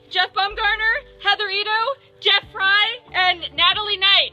Jeff Bumgarner, Heather Ito, Jeff Fry, and Natalie Knight.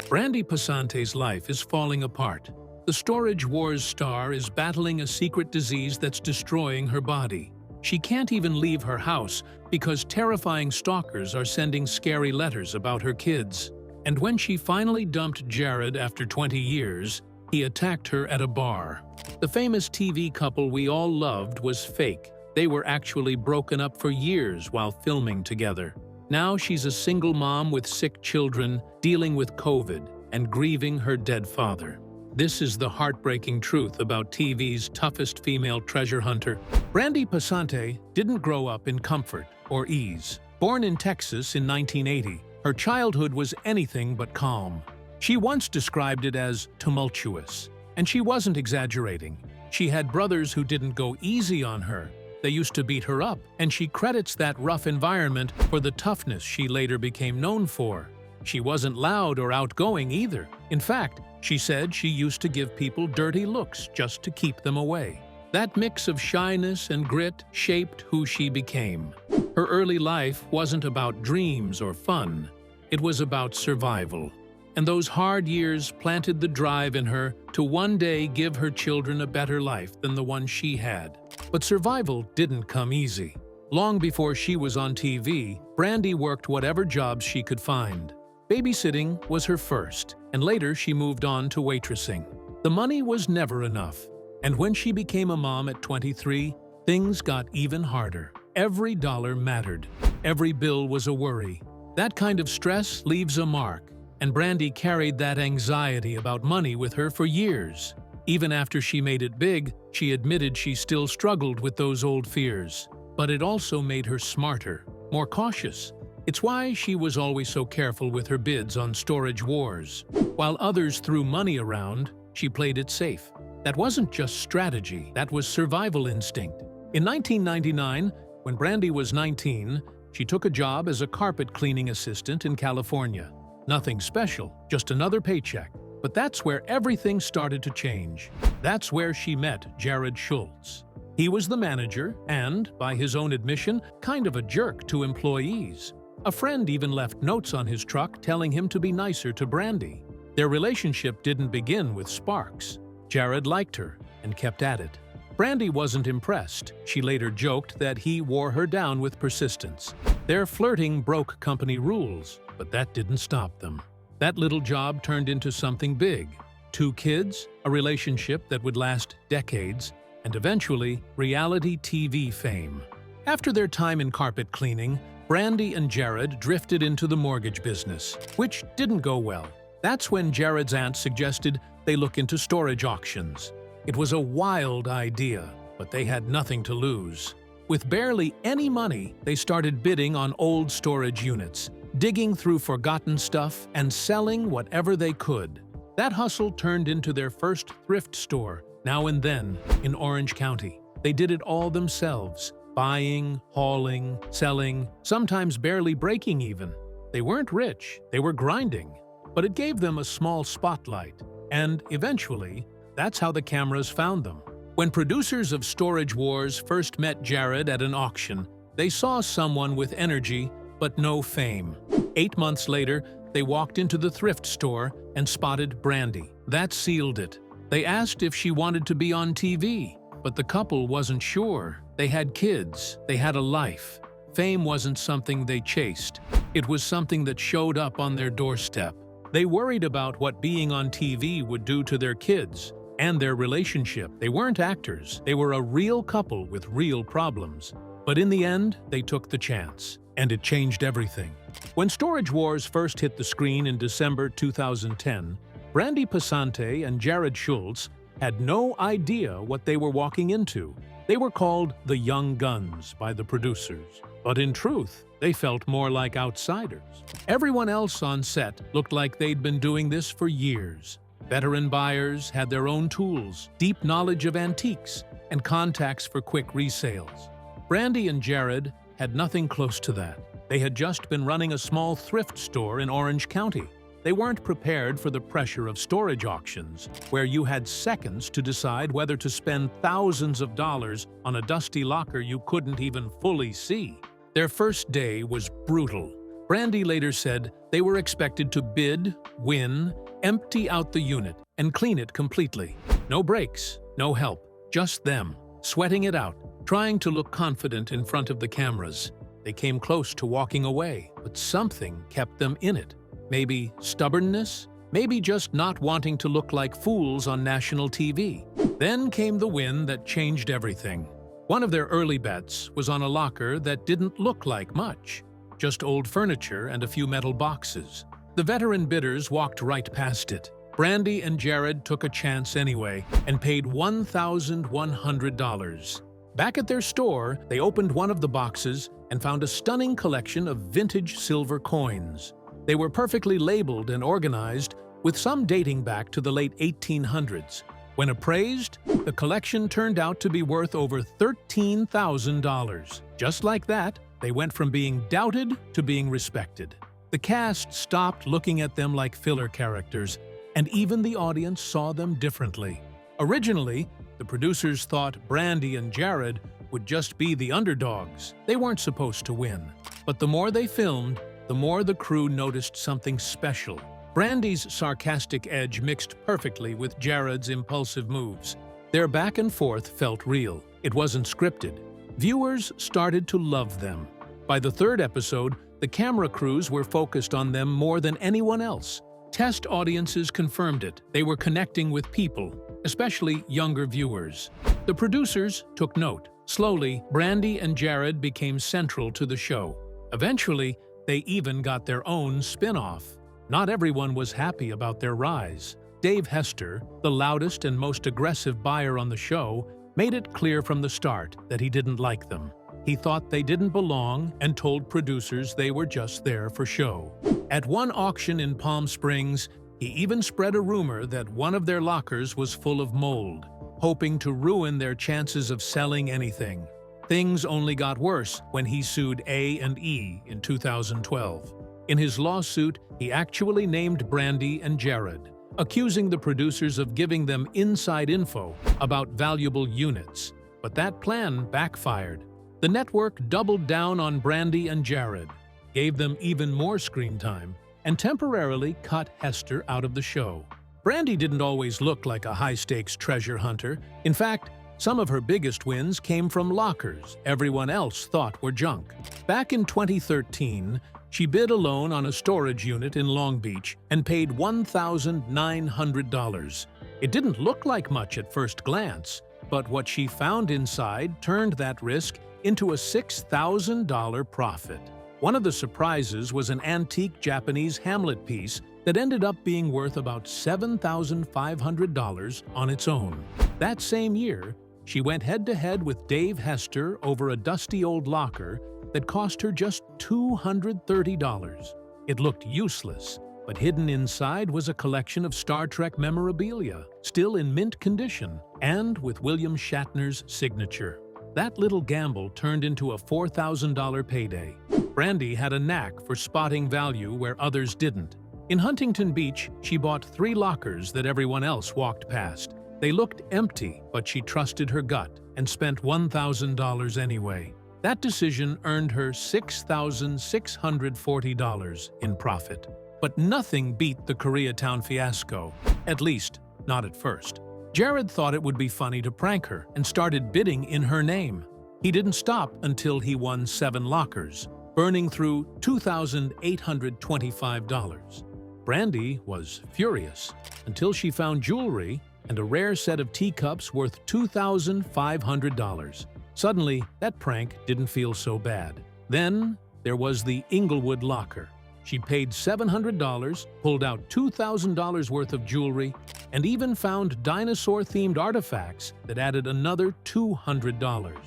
Brandi Passante's life is falling apart. The Storage Wars star is battling a secret disease that's destroying her body. She can't even leave her house because terrifying stalkers are sending scary letters about her kids. And when she finally dumped Jarrod after 20 years, he attacked her at a bar. The famous TV couple we all loved was fake. They were actually broken up for years while filming together. Now she's a single mom with sick children, dealing with COVID, and grieving her dead father. This is the heartbreaking truth about TV's toughest female treasure hunter. Brandi Passante didn't grow up in comfort or ease. Born in Texas in 1980, her childhood was anything but calm. She once described it as tumultuous, and she wasn't exaggerating. She had brothers who didn't go easy on her. They used to beat her up, and she credits that rough environment for the toughness she later became known for. She wasn't loud or outgoing either. In fact, she said she used to give people dirty looks just to keep them away. That mix of shyness and grit shaped who she became. Her early life wasn't about dreams or fun. It was about survival. And those hard years planted the drive in her to one day give her children a better life than the one she had. But survival didn't come easy. Long before she was on TV, Brandi worked whatever jobs she could find. Babysitting was her first, and later she moved on to waitressing. The money was never enough. And when she became a mom at 23, things got even harder. Every dollar mattered. Every bill was a worry. That kind of stress leaves a mark, and Brandi carried that anxiety about money with her for years. Even after she made it big, she admitted she still struggled with those old fears. But it also made her smarter, more cautious. It's why she was always so careful with her bids on Storage Wars. While others threw money around, she played it safe. That wasn't just strategy, that was survival instinct. In 1999, when Brandi was 19, she took a job as a carpet cleaning assistant in California. Nothing special, just another paycheck. But that's where everything started to change. That's where she met Jarrod Schultz. He was the manager and, by his own admission, kind of a jerk to employees. A friend even left notes on his truck telling him to be nicer to Brandi. Their relationship didn't begin with sparks. Jarrod liked her and kept at it. Brandi wasn't impressed. She later joked that he wore her down with persistence. Their flirting broke company rules, but that didn't stop them. That little job turned into something big. 2 kids, a relationship that would last decades, and eventually, reality TV fame. After their time in carpet cleaning, Brandi and Jarrod drifted into the mortgage business, which didn't go well. That's when Jarrod's aunt suggested they look into storage auctions. It was a wild idea, but they had nothing to lose. With barely any money, they started bidding on old storage units, digging through forgotten stuff and selling whatever they could. That hustle turned into their first thrift store, Now and Then, in Orange County. They did it all themselves, buying, hauling, selling, sometimes barely breaking even. They weren't rich, they were grinding, but it gave them a small spotlight. And eventually, that's how the cameras found them. When producers of Storage Wars first met Jarrod at an auction, they saw someone with energy but no fame. 8 months later, they walked into the thrift store and spotted Brandi. That sealed it. They asked if she wanted to be on TV, but the couple wasn't sure. They had kids, they had a life. Fame wasn't something they chased. It was something that showed up on their doorstep. They worried about what being on TV would do to their kids and their relationship. They weren't actors. They were a real couple with real problems. But in the end, they took the chance, and it changed everything. When Storage Wars first hit the screen in December 2010, Brandi Passante and Jarrod Schultz had no idea what they were walking into. They were called the Young Guns by the producers. But in truth, they felt more like outsiders. Everyone else on set looked like they'd been doing this for years. Veteran buyers had their own tools, deep knowledge of antiques, and contacts for quick resales. Brandi and Jarrod had nothing close to that. They had just been running a small thrift store in Orange County. They weren't prepared for the pressure of storage auctions, where you had seconds to decide whether to spend thousands of dollars on a dusty locker you couldn't even fully see. Their first day was brutal. Brandi later said they were expected to bid, win, empty out the unit, and clean it completely. No breaks, no help, just them, sweating it out, trying to look confident in front of the cameras. They came close to walking away, but something kept them in it. Maybe stubbornness? Maybe just not wanting to look like fools on national TV. Then came the win that changed everything. One of their early bets was on a locker that didn't look like much, just old furniture and a few metal boxes. The veteran bidders walked right past it. Brandi and Jarrod took a chance anyway and paid $1,100. Back at their store, they opened one of the boxes and found a stunning collection of vintage silver coins. They were perfectly labeled and organized, with some dating back to the late 1800s. When appraised, the collection turned out to be worth over $13,000. Just like that, they went from being doubted to being respected. The cast stopped looking at them like filler characters, and even the audience saw them differently. Originally, the producers thought Brandi and Jarrod would just be the underdogs. They weren't supposed to win. But the more they filmed, the more the crew noticed something special. Brandi's sarcastic edge mixed perfectly with Jarrod's impulsive moves. Their back and forth felt real. It wasn't scripted. Viewers started to love them. By the third episode, the camera crews were focused on them more than anyone else. Test audiences confirmed it. They were connecting with people, especially younger viewers. The producers took note. Slowly, Brandi and Jarrod became central to the show. Eventually, they even got their own spin-off. Not everyone was happy about their rise. Dave Hester, the loudest and most aggressive buyer on the show, made it clear from the start that he didn't like them. He thought they didn't belong and told producers they were just there for show. At one auction in Palm Springs, he even spread a rumor that one of their lockers was full of mold, hoping to ruin their chances of selling anything. Things only got worse when he sued A&E in 2012. In his lawsuit, he actually named Brandi and Jarrod, accusing the producers of giving them inside info about valuable units. But that plan backfired. The network doubled down on Brandi and Jarrod, gave them even more screen time, and temporarily cut Hester out of the show. Brandi didn't always look like a high-stakes treasure hunter. In fact, some of her biggest wins came from lockers everyone else thought were junk. Back in 2013, she bid alone on a storage unit in Long Beach and paid $1,900. It didn't look like much at first glance, but what she found inside turned that risk into a $6,000 profit. One of the surprises was an antique Japanese Hamlet piece that ended up being worth about $7,500 on its own. That same year, she went head-to-head with Dave Hester over a dusty old locker that cost her just $230. It looked useless, but hidden inside was a collection of Star Trek memorabilia, still in mint condition, and with William Shatner's signature. That little gamble turned into a $4,000 payday. Brandi had a knack for spotting value where others didn't. In Huntington Beach, she bought 3 lockers that everyone else walked past. They looked empty, but she trusted her gut and spent $1,000 anyway. That decision earned her $6,640 in profit. But nothing beat the Koreatown fiasco, at least not at first. Jarrod thought it would be funny to prank her and started bidding in her name. He didn't stop until he won 7 lockers, burning through $2,825. Brandi was furious until she found jewelry and a rare set of teacups worth $2,500. Suddenly, that prank didn't feel so bad. Then, there was the Inglewood locker. She paid $700, pulled out $2,000 worth of jewelry, and even found dinosaur-themed artifacts that added another $200.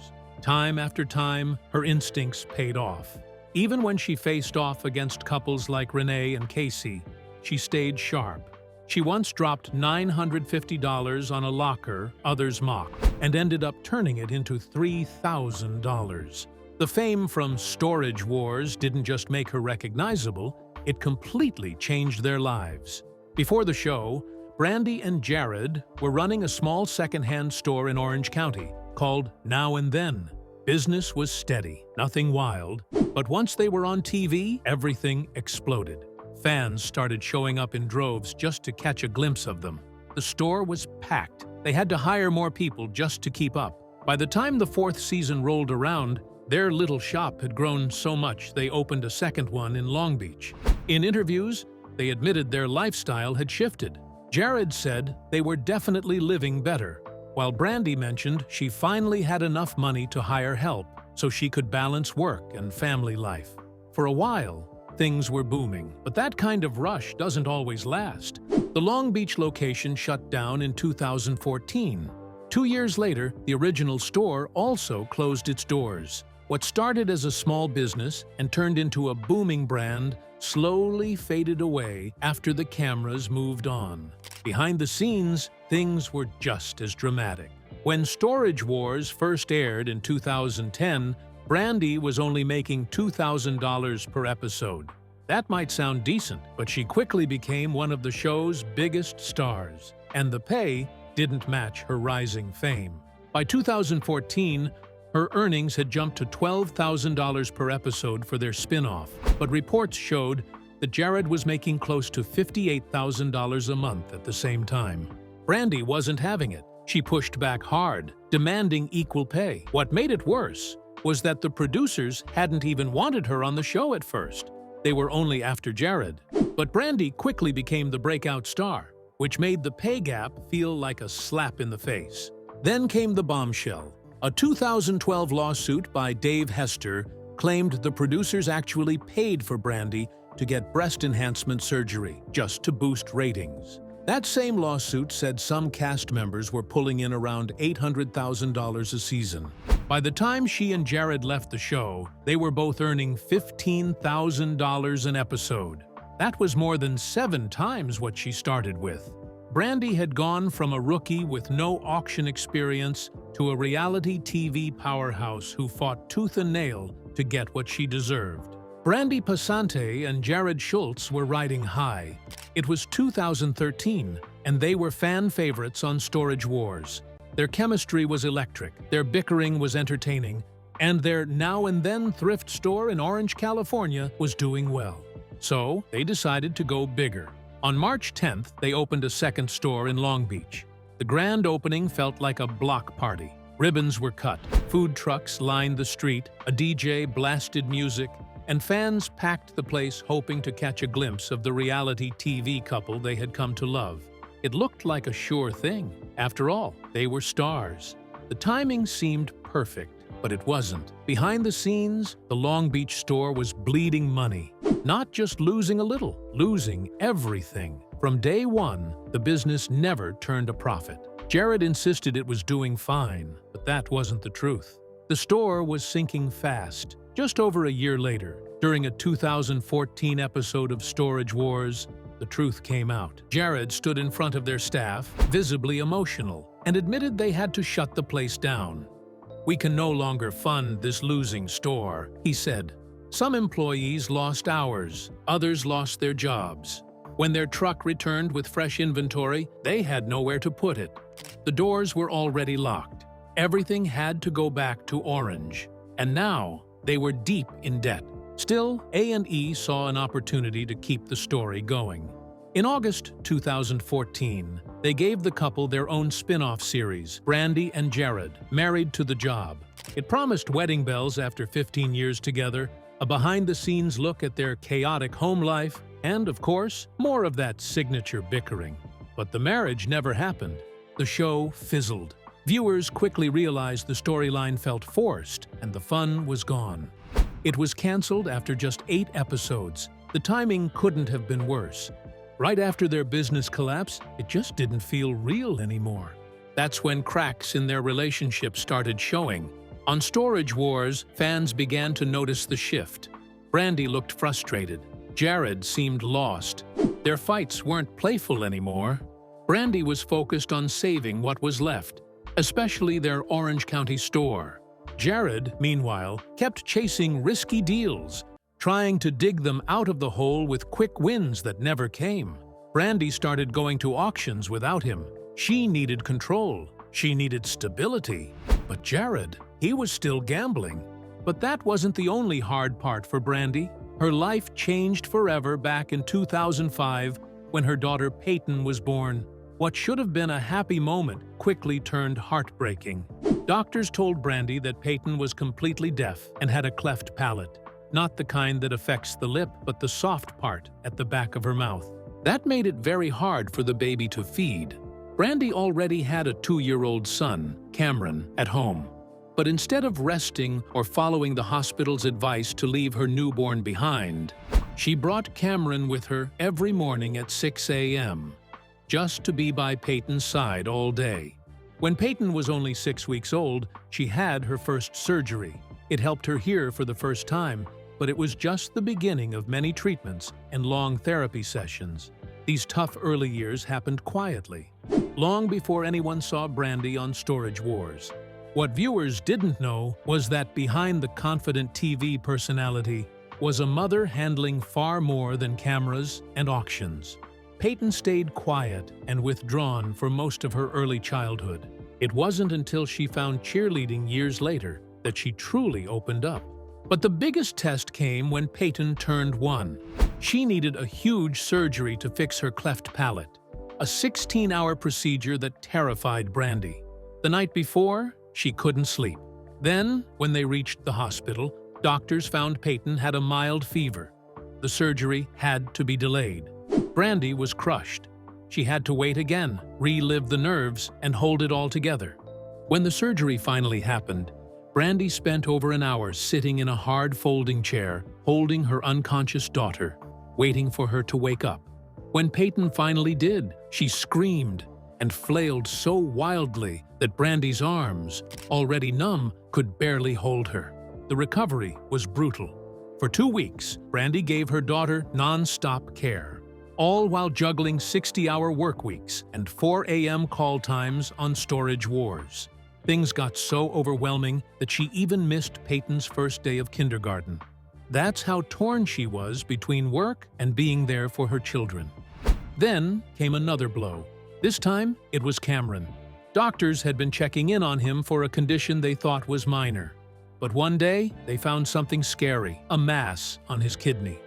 Time after time, her instincts paid off. Even when she faced off against couples like Renee and Casey, she stayed sharp. She once dropped $950 on a locker others mocked, and ended up turning it into $3,000. The fame from Storage Wars didn't just make her recognizable, it completely changed their lives. Before the show, Brandi and Jarrod were running a small secondhand store in Orange County called Now and Then. Business was steady, nothing wild, but once they were on TV, everything exploded. Fans started showing up in droves just to catch a glimpse of them. The store was packed. They had to hire more people just to keep up. By the time the fourth season rolled around, their little shop had grown so much they opened a second one in Long Beach. In interviews, they admitted their lifestyle had shifted. Jarrod said they were definitely living better, while Brandi mentioned she finally had enough money to hire help so she could balance work and family life. For a while, things were booming, but that kind of rush doesn't always last. The Long Beach location shut down in 2014. 2 years later, the original store also closed its doors. What started as a small business and turned into a booming brand slowly faded away after the cameras moved on. Behind the scenes, things were just as dramatic. When Storage Wars first aired in 2010, Brandi was only making $2,000 per episode. That might sound decent, but she quickly became one of the show's biggest stars, and the pay didn't match her rising fame. By 2014, her earnings had jumped to $12,000 per episode for their spin-off, but reports showed that Jarrod was making close to $58,000 a month at the same time. Brandi wasn't having it. She pushed back hard, demanding equal pay. What made it worse was that the producers hadn't even wanted her on the show at first. They were only after Jarrod. But Brandi quickly became the breakout star, which made the pay gap feel like a slap in the face. Then came the bombshell. A 2012 lawsuit by Dave Hester claimed the producers actually paid for Brandi to get breast enhancement surgery just to boost ratings. That same lawsuit said some cast members were pulling in around $800,000 a season. By the time she and Jarrod left the show, they were both earning $15,000 an episode. That was more than 7 times what she started with. Brandi had gone from a rookie with no auction experience to a reality TV powerhouse who fought tooth and nail to get what she deserved. Brandi Passante and Jarrod Schultz were riding high. It was 2013, and they were fan favorites on Storage Wars. Their chemistry was electric, their bickering was entertaining, and their now-and-then thrift store in Orange, California was doing well. So they decided to go bigger. On March 10th, they opened a second store in Long Beach. The grand opening felt like a block party. Ribbons were cut, food trucks lined the street, a DJ blasted music, and fans packed the place hoping to catch a glimpse of the reality TV couple they had come to love. It looked like a sure thing. After all, they were stars. The timing seemed perfect, but it wasn't. Behind the scenes, the Long Beach store was bleeding money. Not just losing a little, losing everything. From day one, the business never turned a profit. Jarrod insisted it was doing fine, but that wasn't the truth. The store was sinking fast. Just over a year later, during a 2014 episode of Storage Wars, the truth came out. Jarrod stood in front of their staff, visibly emotional, and admitted they had to shut the place down. "We can no longer fund this losing store," he said. Some employees lost hours, others lost their jobs. When their truck returned with fresh inventory, they had nowhere to put it. The doors were already locked. Everything had to go back to Orange. And now, they were deep in debt. Still, A&E saw an opportunity to keep the story going. In August 2014, they gave the couple their own spin-off series, Brandi and Jarrod, Married to the Job. It promised wedding bells after 15 years together, a behind-the-scenes look at their chaotic home life, and, of course, more of that signature bickering. But the marriage never happened. The show fizzled. Viewers quickly realized the storyline felt forced, and the fun was gone. It was canceled after just 8 episodes. The timing couldn't have been worse. Right after their business collapse, it just didn't feel real anymore. That's when cracks in their relationship started showing. On Storage Wars, fans began to notice the shift. Brandi looked frustrated. Jarrod seemed lost. Their fights weren't playful anymore. Brandi was focused on saving what was left, especially their Orange County store. Jarrod, meanwhile, kept chasing risky deals, trying to dig them out of the hole with quick wins that never came. Brandi started going to auctions without him. She needed control. She needed stability. But Jarrod, he was still gambling. But that wasn't the only hard part for Brandi. Her life changed forever back in 2005 when her daughter Peyton was born. What should have been a happy moment quickly turned heartbreaking. Doctors told Brandi that Peyton was completely deaf and had a cleft palate. Not the kind that affects the lip, but the soft part at the back of her mouth. That made it very hard for the baby to feed. Brandi already had a 2-year-old son, Cameron, at home. But instead of resting or following the hospital's advice to leave her newborn behind, she brought Cameron with her every morning at 6 a.m., just to be by Peyton's side all day. When Peyton was only 6 weeks old, she had her first surgery. It helped her hear for the first time, but it was just the beginning of many treatments and long therapy sessions. These tough early years happened quietly, long before anyone saw Brandi on Storage Wars. What viewers didn't know was that behind the confident TV personality was a mother handling far more than cameras and auctions. Peyton stayed quiet and withdrawn for most of her early childhood. It wasn't until she found cheerleading years later that she truly opened up. But the biggest test came when Peyton turned 1. She needed a huge surgery to fix her cleft palate, a 16-hour procedure that terrified Brandi. The night before, she couldn't sleep. Then, when they reached the hospital, doctors found Peyton had a mild fever. The surgery had to be delayed. Brandi was crushed. She had to wait again, relive the nerves, and hold it all together. When the surgery finally happened, Brandi spent over an hour sitting in a hard folding chair, holding her unconscious daughter, waiting for her to wake up. When Peyton finally did, she screamed and flailed so wildly that Brandi's arms, already numb, could barely hold her. The recovery was brutal. For 2 weeks, Brandi gave her daughter non-stop care, all while juggling 60-hour work weeks and 4 a.m. call times on Storage Wars. Things got so overwhelming that she even missed Peyton's first day of kindergarten. That's how torn she was between work and being there for her children. Then came another blow. This time, it was Cameron. Doctors had been checking in on him for a condition they thought was minor. But one day, they found something scary, a mass on his kidney.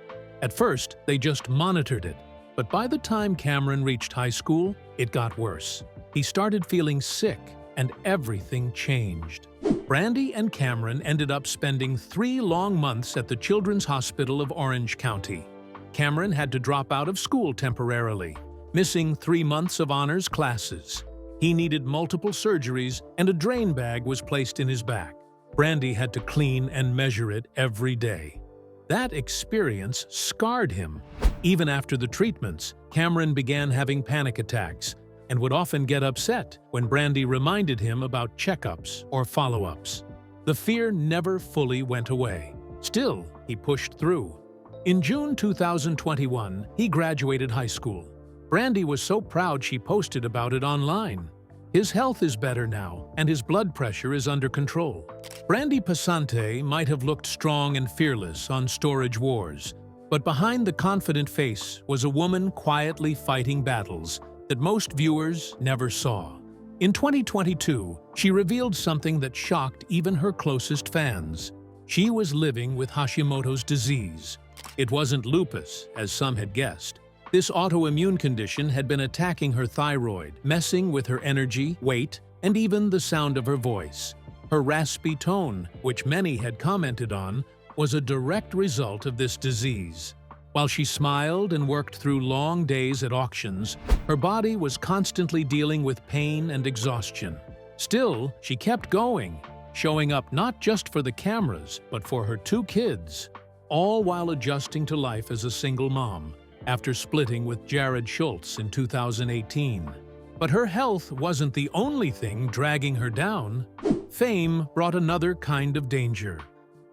At first, they just monitored it. But by the time Cameron reached high school, it got worse. He started feeling sick, and everything changed. Brandi and Cameron ended up spending 3 long months at the Children's Hospital of Orange County. Cameron had to drop out of school temporarily, missing 3 months of honors classes. He needed multiple surgeries, and a drain bag was placed in his back. Brandi had to clean and measure it every day. That experience scarred him. Even after the treatments, Cameron began having panic attacks and would often get upset when Brandi reminded him about checkups or follow-ups. The fear never fully went away. Still, he pushed through. In June 2021, he graduated high school. Brandi was so proud she posted about it online. His health is better now, and his blood pressure is under control. Brandi Passante might have looked strong and fearless on Storage Wars, but behind the confident face was a woman quietly fighting battles that most viewers never saw. In 2022, she revealed something that shocked even her closest fans. She was living with Hashimoto's disease. It wasn't lupus, as some had guessed. This autoimmune condition had been attacking her thyroid, messing with her energy, weight, and even the sound of her voice. Her raspy tone, which many had commented on, was a direct result of this disease. While she smiled and worked through long days at auctions, her body was constantly dealing with pain and exhaustion. Still, she kept going, showing up not just for the cameras, but for her 2 kids, all while adjusting to life as a single mom, after splitting with Jarrod in 2018. But her health wasn't the only thing dragging her down. Fame brought another kind of danger.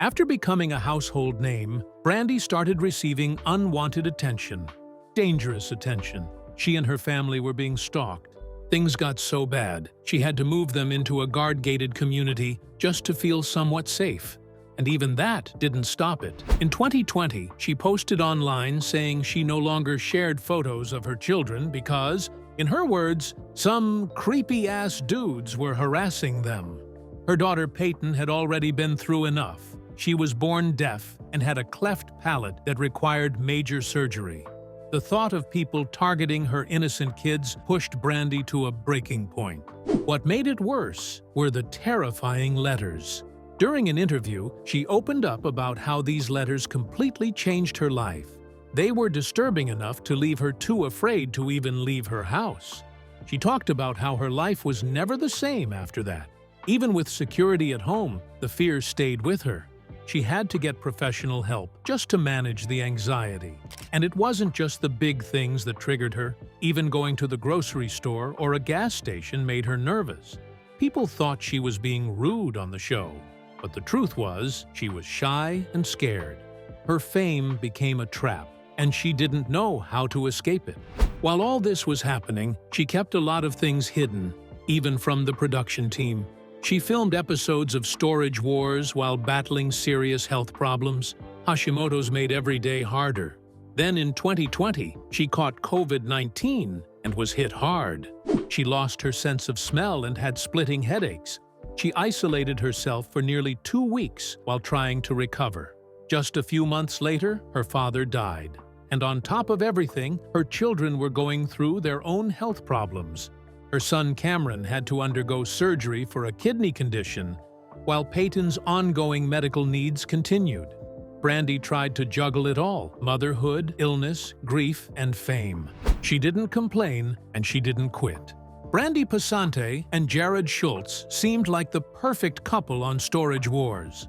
After becoming a household name, Brandi started receiving unwanted attention, dangerous attention. She and her family were being stalked. Things got so bad, she had to move them into a guard-gated community just to feel somewhat safe. And even that didn't stop it. In 2020, she posted online saying she no longer shared photos of her children because, in her words, some creepy-ass dudes were harassing them. Her daughter Peyton had already been through enough. She was born deaf and had a cleft palate that required major surgery. The thought of people targeting her innocent kids pushed Brandi to a breaking point. What made it worse were the terrifying letters. During an interview, she opened up about how these letters completely changed her life. They were disturbing enough to leave her too afraid to even leave her house. She talked about how her life was never the same after that. Even with security at home, the fear stayed with her. She had to get professional help just to manage the anxiety. And it wasn't just the big things that triggered her. Even going to the grocery store or a gas station made her nervous. People thought she was being rude on the show. But the truth was, she was shy and scared. Her fame became a trap, and she didn't know how to escape it. While all this was happening, she kept a lot of things hidden, even from the production team. She filmed episodes of Storage Wars while battling serious health problems. Hashimoto's made every day harder. Then in 2020, she caught COVID-19 and was hit hard. She lost her sense of smell and had splitting headaches. She isolated herself for nearly 2 weeks while trying to recover. Just a few months later, her father died. And on top of everything, her children were going through their own health problems. Her son Cameron had to undergo surgery for a kidney condition, while Peyton's ongoing medical needs continued. Brandi tried to juggle it all: motherhood, illness, grief, and fame. She didn't complain, and she didn't quit. Brandi Passante and Jarrod seemed like the perfect couple on Storage Wars.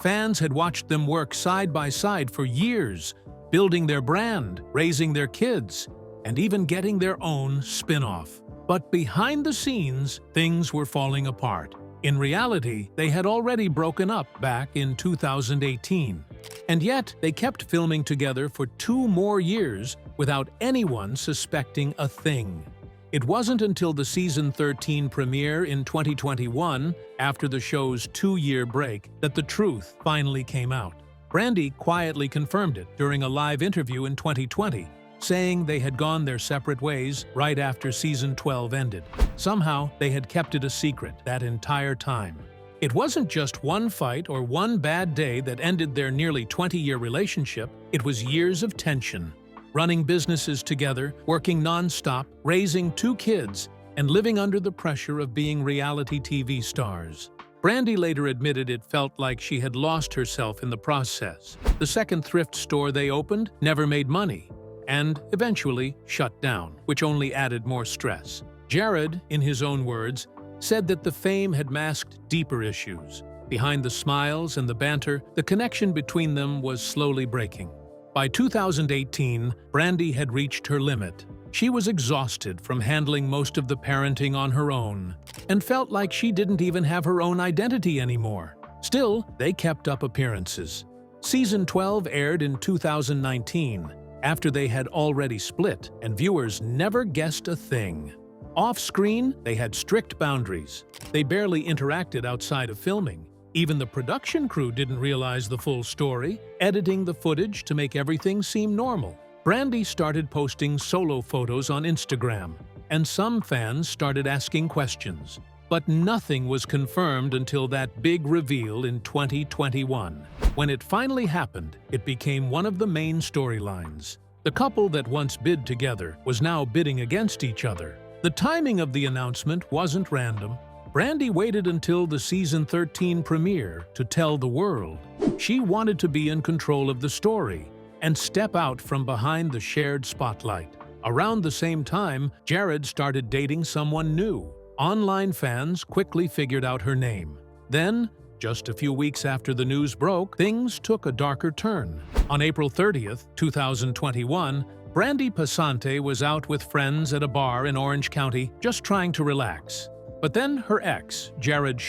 Fans had watched them work side by side for years, building their brand, raising their kids, and even getting their own spin-off. But behind the scenes, things were falling apart. In reality, they had already broken up back in 2018. And yet, they kept filming together for 2 more years without anyone suspecting a thing. It wasn't until the season 13 premiere in 2021, after the show's 2-year break, that the truth finally came out. Brandi quietly confirmed it during a live interview in 2020, saying they had gone their separate ways right after season 12 ended. Somehow, they had kept it a secret that entire time. It wasn't just one fight or one bad day that ended their nearly 20-year relationship. It was years of tension. Running businesses together, working non-stop, raising 2 kids, and living under the pressure of being reality TV stars. Brandi later admitted it felt like she had lost herself in the process. The second thrift store they opened never made money, and eventually shut down, which only added more stress. Jarrod, in his own words, said that the fame had masked deeper issues. Behind the smiles and the banter, the connection between them was slowly breaking. By 2018, Brandi had reached her limit. She was exhausted from handling most of the parenting on her own, and felt like she didn't even have her own identity anymore. Still, they kept up appearances. Season 12 aired in 2019, after they had already split, and viewers never guessed a thing. Off-screen, they had strict boundaries. They barely interacted outside of filming. Even the production crew didn't realize the full story, editing the footage to make everything seem normal. Brandi started posting solo photos on Instagram, and some fans started asking questions. But nothing was confirmed until that big reveal in 2021. When it finally happened, it became one of the main storylines. The couple that once bid together was now bidding against each other. The timing of the announcement wasn't random. Brandi waited until the season 13 premiere to tell the world. She wanted to be in control of the story and step out from behind the shared spotlight. Around the same time, Jarrod started dating someone new. Online fans quickly figured out her name. Then, just a few weeks after the news broke, things took a darker turn. On April 30th, 2021, Brandi Passante was out with friends at a bar in Orange County, just trying to relax. But then her ex, Jarrod,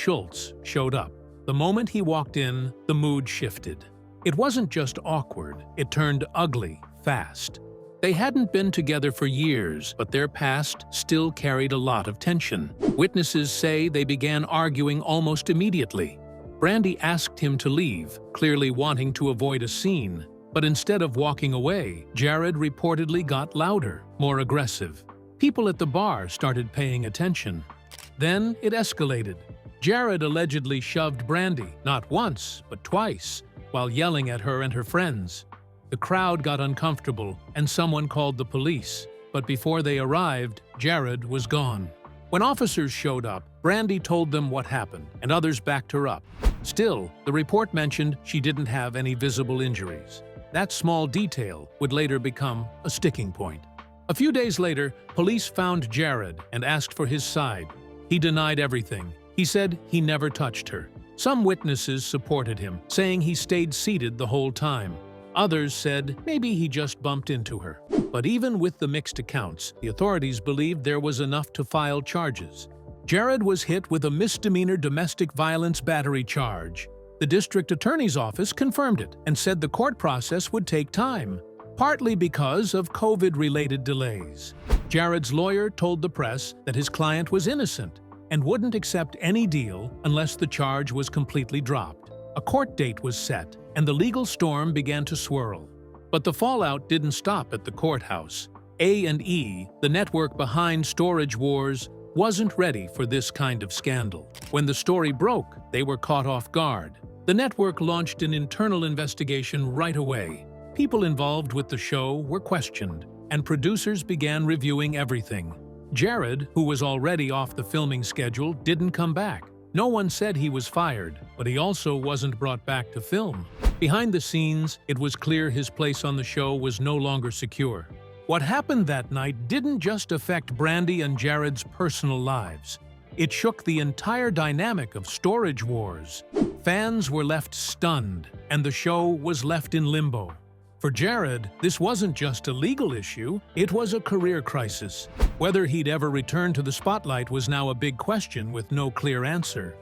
showed up. The moment he walked in, the mood shifted. It wasn't just awkward, it turned ugly fast. They hadn't been together for years, but their past still carried a lot of tension. Witnesses say they began arguing almost immediately. Brandi asked him to leave, clearly wanting to avoid a scene. But instead of walking away, Jarrod reportedly got louder, more aggressive. People at the bar started paying attention. Then it escalated. Jarrod allegedly shoved Brandi, not once, but twice, while yelling at her and her friends. The crowd got uncomfortable, and someone called the police. But before they arrived, Jarrod was gone. When officers showed up, Brandi told them what happened, and others backed her up. Still, the report mentioned she didn't have any visible injuries. That small detail would later become a sticking point. A few days later, police found Jarrod and asked for his side. He denied everything. He said he never touched her. Some witnesses supported him, saying he stayed seated the whole time. Others said maybe he just bumped into her. But even with the mixed accounts, the authorities believed there was enough to file charges. Jarrod was hit with a misdemeanor domestic violence battery charge. The district attorney's office confirmed it and said the court process would take time, partly because of COVID-related delays. Jarrod's lawyer told the press that his client was innocent and wouldn't accept any deal unless the charge was completely dropped. A court date was set, and the legal storm began to swirl. But the fallout didn't stop at the courthouse. A&E, the network behind Storage Wars, wasn't ready for this kind of scandal. When the story broke, they were caught off guard. The network launched an internal investigation right away. People involved with the show were questioned, and producers began reviewing everything. Jarrod, who was already off the filming schedule, didn't come back. No one said he was fired, but he also wasn't brought back to film. Behind the scenes, it was clear his place on the show was no longer secure. What happened that night didn't just affect Brandi and Jarrod's personal lives. It shook the entire dynamic of Storage Wars. Fans were left stunned, and the show was left in limbo. For Jarrod, this wasn't just a legal issue, it was a career crisis. Whether he'd ever return to the spotlight was now a big question with no clear answer.